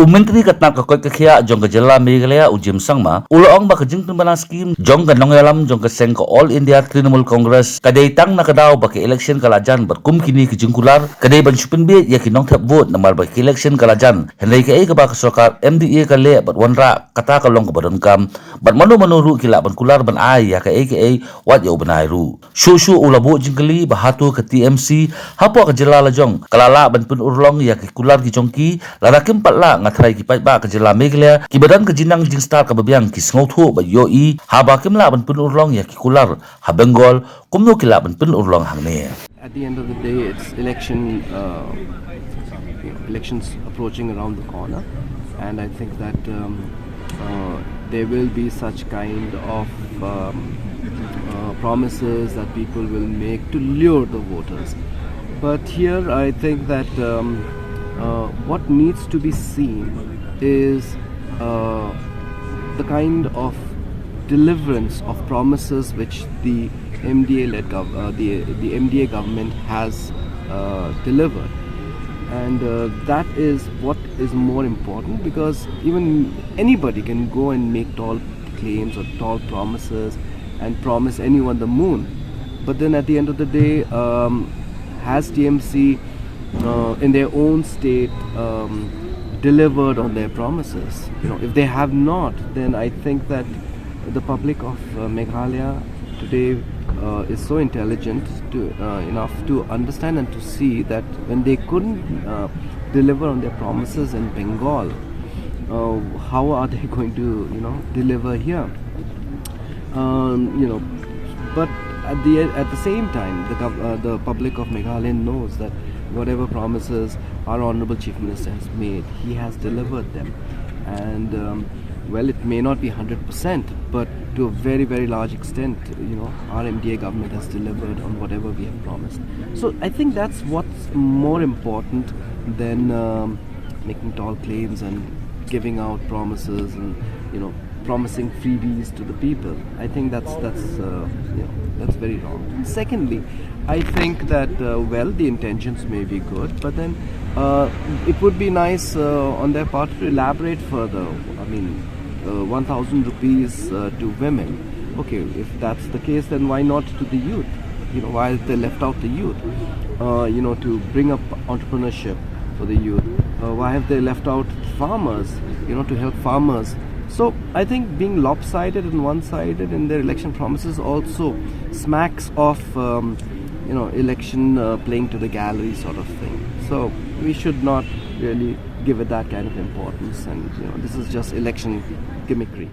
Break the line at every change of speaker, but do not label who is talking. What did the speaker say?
Menteri katna ka koi ka khia Jong ka jilla Meghalaya ujim Sangma ulong ba ka jingtun bana scheme Jong ka nongyalam Jong ka seng ka All India Trinamool Congress kadai tang na kadaw ba ka election kalajan bar kum kini ki jingkular kadai ban supin be ya ki nong thap vote namar ba ka election kalajan henai ka ka ba ka sarkar MDA ka le bat wanra kata ka long ka badan kam bat manu ru kila ban kular ban ai ya ka wat yo banai ru shu ulabo jingkali ba hatu ka TMC hapo ka jilla la Jong kalala ban Pynurlong ya ki kular ki jongki larakim patla ngatrai ki pai ba ka jilla Meghalaya ki badan ka jinang jing star ka babyang ki sngo thu ba yo I ha ba kim la ban Pynurlong ya ki kular ha Bengal Kumno ki la ban Pynurlong Hangne.
At the end of the day, it's elections approaching around the corner, and I think that there will be such kind of promises that people will make to lure the voters. But here I think that what needs to be seen is the kind of deliverance of promises which the MDA-led the MDA government has delivered, and that is what is more important, because even anybody can go and make tall claims or tall promises and promise anyone the moon, but then at the end of the day, has TMC in their own state delivered on their promises? If they have not, then I think that the public of Meghalaya today is so intelligent enough to understand and to see that when they couldn't deliver on their promises in Bengal, how are they going to deliver here? But at the same time, the public of Meghalaya knows that whatever promises our Honorable Chief Minister has made, he has delivered them, and well, it may not be 100%, but to a very, very large extent, our MDA government has delivered on whatever we have promised. So I think that's what's more important than making tall claims and giving out promises and promising freebies to the people. I think that's very wrong. Secondly, I think that well, the intentions may be good, but then it would be nice on their part to elaborate further. I mean, 1,000 rupees to women. Okay, if that's the case, then why not to the youth? Why they left out the youth? To bring up entrepreneurship for the youth. Why have they left out farmers? To help farmers. So I think being lopsided and one-sided in their election promises also smacks of election playing to the gallery sort of thing. So we should not really give it that kind of importance, and this is just election gimmickry.